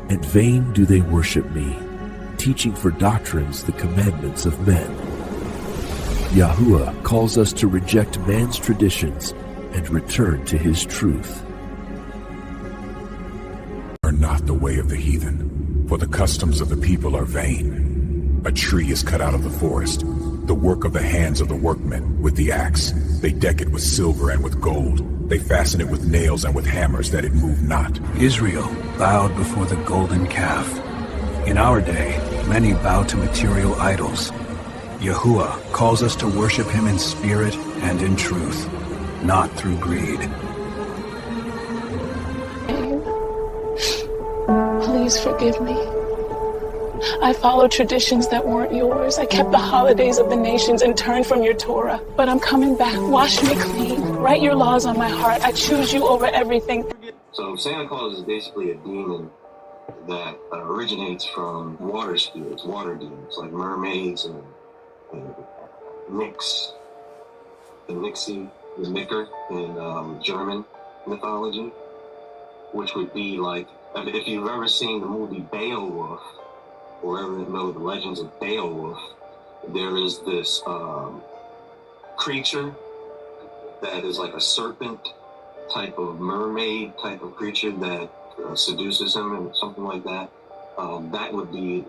In vain do they worship me, teaching for doctrines the commandments of men. Yahuwah calls us to reject man's traditions and return to his truth. Are not the way of the heathen, for the customs of the people are vain. A tree is cut out of the forest, the work of the hands of the workmen with the axe. They deck it with silver and with gold. They fasten it with nails and with hammers that it move not. Israel bowed before the golden calf. In our day, many bow to material idols. Yahuwah calls us to worship him in spirit and in truth, not through greed. Please forgive me. I followed traditions that weren't yours. I kept the holidays of the nations and turned from your Torah. But I'm coming back. Wash me clean. Write your laws on my heart. I choose you over everything. So Santa Claus is basically a demon that originates from water spirits, water demons, like mermaids and Nix, the Nixie, the Nicker in German mythology, which would be like, if you've ever seen the movie Beowulf, or ever know the legends of Beowulf, there is this creature that is like a serpent type of mermaid type of creature that seduces him and something like that. That would be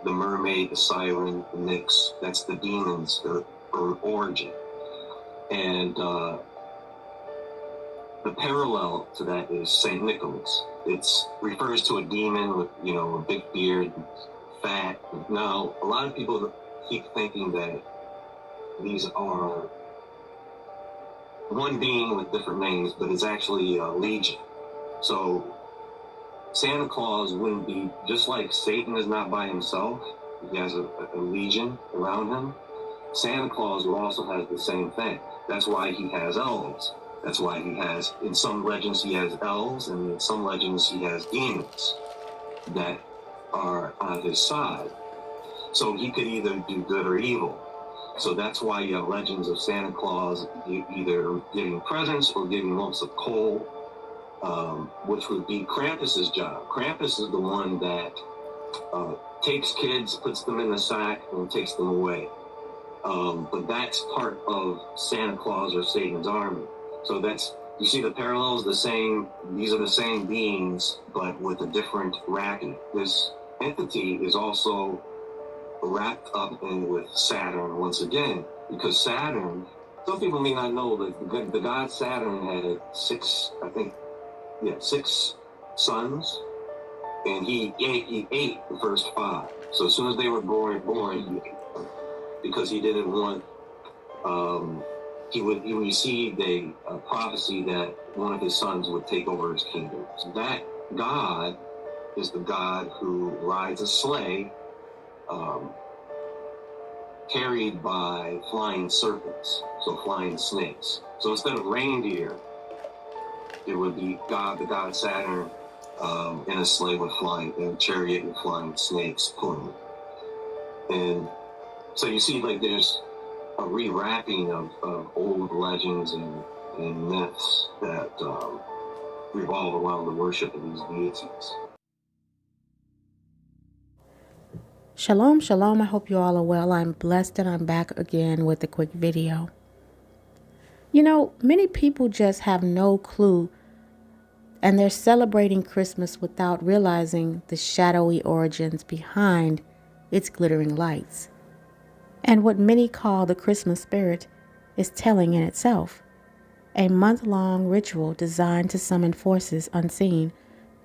the mermaid, the siren, the Nix. That's the demons, their origin. And the parallel to that is Saint Nicholas. It refers to a demon with, a big beard, fat. Now, a lot of people keep thinking that these are one being with different names, but it's actually a legion. So Santa Claus wouldn't be, just like Satan is not by himself, he has a legion around him. Santa Claus also has the same thing. That's why he has elves. That's why in some legends he has elves, and in some legends he has demons that are on his side. So he could either do good or evil. So that's why you have legends of Santa Claus either giving presents or giving lumps of coal, which would be Krampus's job. Krampus is the one that takes kids, puts them in the sack, and takes them away. But that's part of Santa Claus or Satan's army. So you see the parallels, these are the same beings, but with a different wrapping. This entity is also wrapped up in with Saturn once again, because Saturn, some people may not know that the god Saturn had six sons, and he ate the first 5. So as soon as they were born, he ate them, because he didn't want, he received a prophecy that one of his sons would take over his kingdom. So that god is the god who rides a sleigh, carried by flying serpents, so flying snakes. So instead of reindeer, it would be the god Saturn, in a sleigh with a chariot with flying snakes pulling it. And so you see, like, there's a rewrapping of old legends and myths that revolve around the worship of these deities. Shalom, shalom. I hope you all are well. I'm blessed and I'm back again with a quick video. Many people just have no clue, and they're celebrating Christmas without realizing the shadowy origins behind its glittering lights. And what many call the Christmas spirit is telling in itself. A month-long ritual designed to summon forces unseen,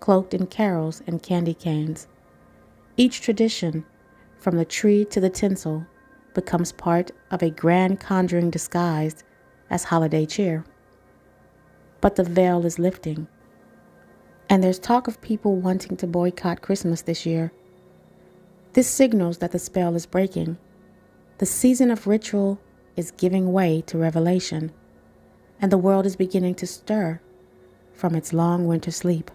cloaked in carols and candy canes. Each tradition, from the tree to the tinsel, becomes part of a grand conjuring disguised as holiday cheer. But the veil is lifting, and there's talk of people wanting to boycott Christmas this year. This signals that the spell is breaking. The season of ritual is giving way to revelation, and the world is beginning to stir from its long winter sleep.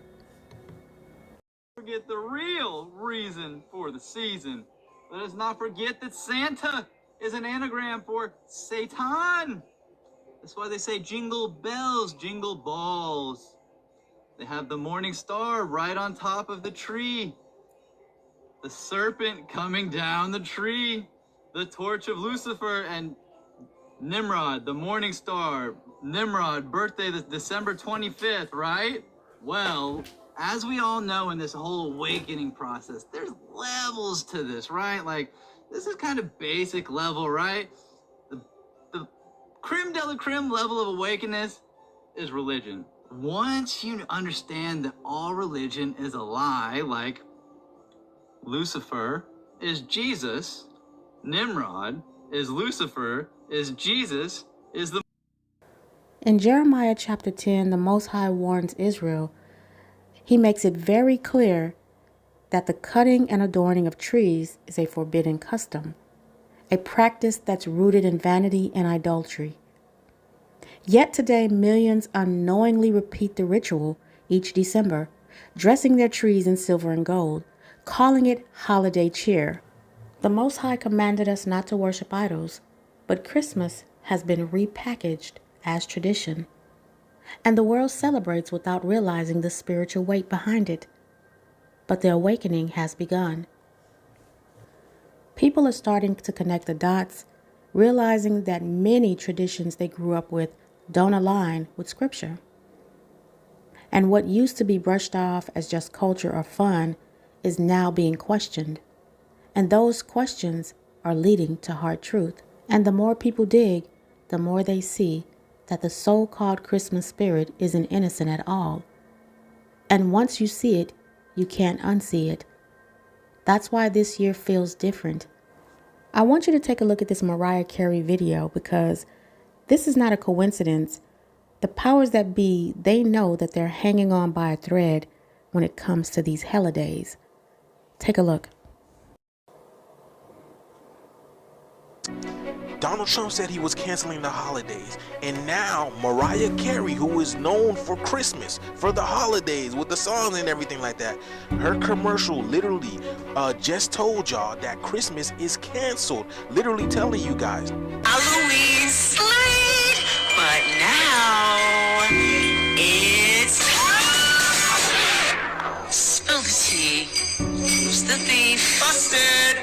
Forget the real reason for the season. Let us not forget that Santa is an anagram for Satan. That's why they say jingle bells, jingle balls. They have the morning star right on top of the tree. The serpent coming down the tree. The torch of Lucifer and Nimrod, the morning star. Nimrod, birthday the December 25th, right? Well, as we all know in this whole awakening process, there's levels to this, right? Like, this is kind of basic level, right? The creme de la creme level of awakeness is religion. Once you understand that all religion is a lie, like Lucifer is Jesus, Nimrod is Lucifer, is Jesus, is the... In Jeremiah chapter 10, the Most High warns Israel. He makes it very clear that the cutting and adorning of trees is a forbidden custom, a practice that's rooted in vanity and idolatry. Yet today, millions unknowingly repeat the ritual each December, dressing their trees in silver and gold, calling it holiday cheer. The Most High commanded us not to worship idols, but Christmas has been repackaged as tradition, and the world celebrates without realizing the spiritual weight behind it. But the awakening has begun. People are starting to connect the dots, realizing that many traditions they grew up with don't align with Scripture. And what used to be brushed off as just culture or fun is now being questioned. And those questions are leading to hard truth. And the more people dig, the more they see that the so-called Christmas spirit isn't innocent at all. And once you see it, you can't unsee it. That's why this year feels different. I want you to take a look at this Mariah Carey video because this is not a coincidence. The powers that be, they know that they're hanging on by a thread when it comes to these holidays. Take a look. Donald Trump said he was canceling the holidays, and now Mariah Carey, who is known for Christmas, for the holidays with the songs and everything like that, her commercial literally just told y'all that Christmas is canceled, literally telling you guys Halloween slate, but now it's spill the tea. Who's the thief? Busted.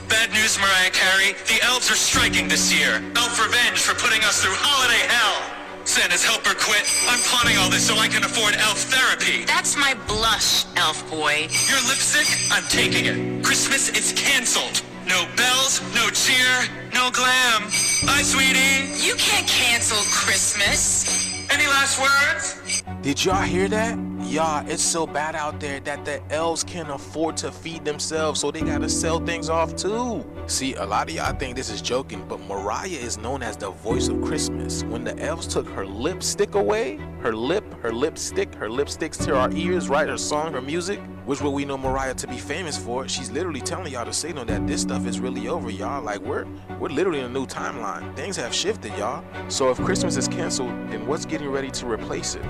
Bad news, Mariah Carey. The elves are striking this year. Elf revenge for putting us through holiday hell. Santa's helper quit. I'm plotting all this so I can afford elf therapy. That's my blush, elf boy. Your lipstick? I'm taking it. Christmas is canceled. No bells, no cheer, no glam. Bye, sweetie. You can't cancel Christmas. Any last words? Did y'all hear that? Y'all, it's so bad out there that the elves can't afford to feed themselves, so they gotta sell things off too. See, a lot of y'all think this is joking, but Mariah is known as the voice of Christmas. When the elves took her lipstick away, her lipsticks to our ears, right? Her song, her music, which what we know Mariah to be famous for, she's literally telling y'all to signal that this stuff is really over, y'all. Like, we're literally in a new timeline. Things have shifted, y'all. So if Christmas is canceled, then what's getting ready to replace it?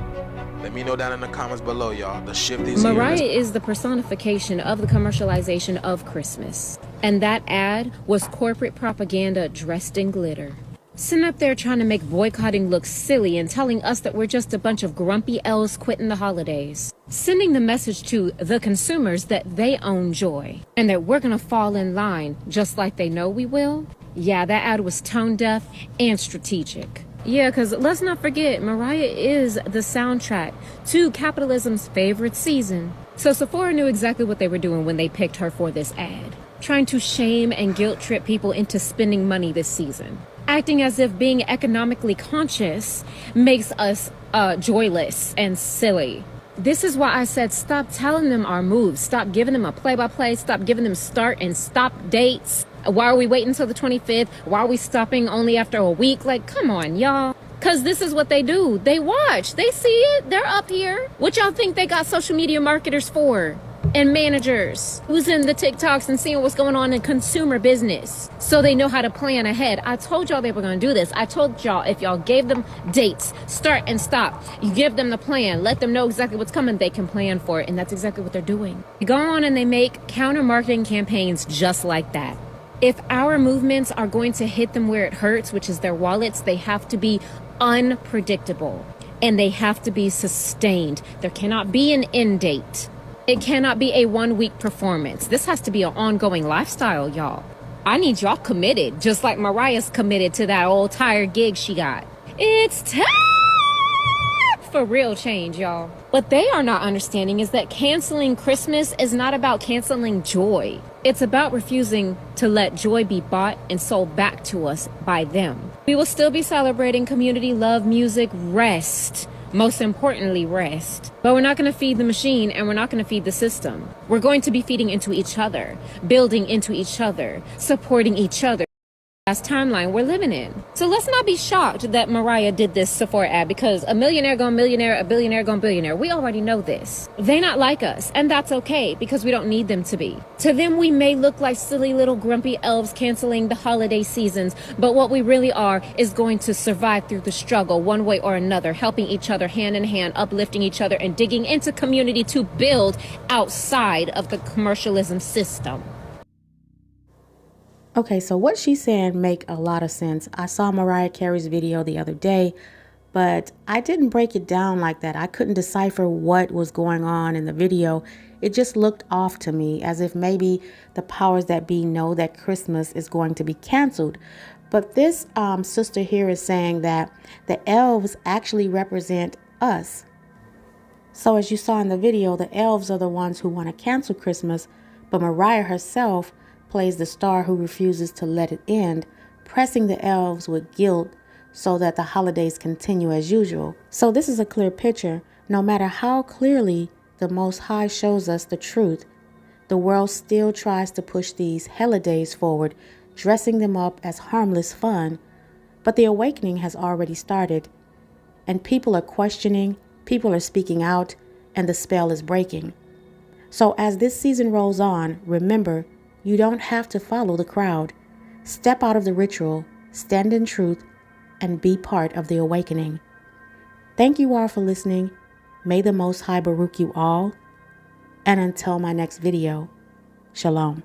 Let me know down in the comments below, y'all. The shift is here. Mariah is the personification of the commercialization of Christmas. And that ad was corporate propaganda dressed in glitter. Sitting up there trying to make boycotting look silly and telling us that we're just a bunch of grumpy elves quitting the holidays. Sending the message to the consumers that they own joy and that we're gonna fall in line just like they know we will. Yeah, that ad was tone deaf and strategic. Yeah, because let's not forget, Mariah is the soundtrack to capitalism's favorite season. So Sephora knew exactly what they were doing when they picked her for this ad. Trying to shame and guilt trip people into spending money this season. Acting as if being economically conscious makes us joyless and silly. This is why I said stop telling them our moves. Stop giving them a play-by-play. Stop giving them start and stop dates. Why are we waiting until the 25th? Why are we stopping only after a week? Like, come on, y'all. Because this is what they do. They watch. They see it. They're up here. What y'all think they got social media marketers for? And managers who's in the TikToks and seeing what's going on in consumer business so they know how to plan ahead. I told y'all they were going to do this. I told y'all if y'all gave them dates, start and stop, you give them the plan, let them know exactly what's coming, they can plan for it. And that's exactly what they're doing. They go on and they make counter marketing campaigns just like that. If our movements are going to hit them where it hurts, which is their wallets, they have to be unpredictable. and they have to be sustained. There cannot be an end date. It cannot be a 1-week performance. This has to be an ongoing lifestyle, y'all. I need y'all committed, just like Mariah's committed to that old tired gig she got. It's time for real change, y'all. What they are not understanding is that canceling Christmas is not about canceling joy. It's about refusing to let joy be bought and sold back to us by them. We will still be celebrating community, love, music, rest. Most importantly, rest. But we're not going to feed the machine, and we're not going to feed the system. We're going to be feeding into each other, building into each other, supporting each other. That's timeline we're living in. So let's not be shocked that Mariah did this Sephora ad, because a millionaire gone millionaire, a billionaire gone billionaire. We already know this. They not like us, and that's okay, because we don't need them to be. To them, we may look like silly little grumpy elves canceling the holiday seasons, but what we really are is going to survive through the struggle one way or another, helping each other hand in hand, uplifting each other, and digging into community to build outside of the commercialism system. Okay, so what she's saying make a lot of sense. I saw Mariah Carey's video the other day, but I didn't break it down like that. I couldn't decipher what was going on in the video. It just looked off to me, as if maybe the powers that be know that Christmas is going to be canceled. But this sister here is saying that the elves actually represent us. So as you saw in the video, the elves are the ones who want to cancel Christmas, but Mariah herself plays the star who refuses to let it end, pressing the elves with guilt so that the holidays continue as usual. So this is a clear picture. No matter how clearly the Most High shows us the truth, the world still tries to push these holidays forward, dressing them up as harmless fun. But the awakening has already started, and people are questioning, people are speaking out, and the spell is breaking. So as this season rolls on, remember, you don't have to follow the crowd. Step out of the ritual, stand in truth, and be part of the awakening. Thank you all for listening. May the Most High Baruch you all. And until my next video, Shalom.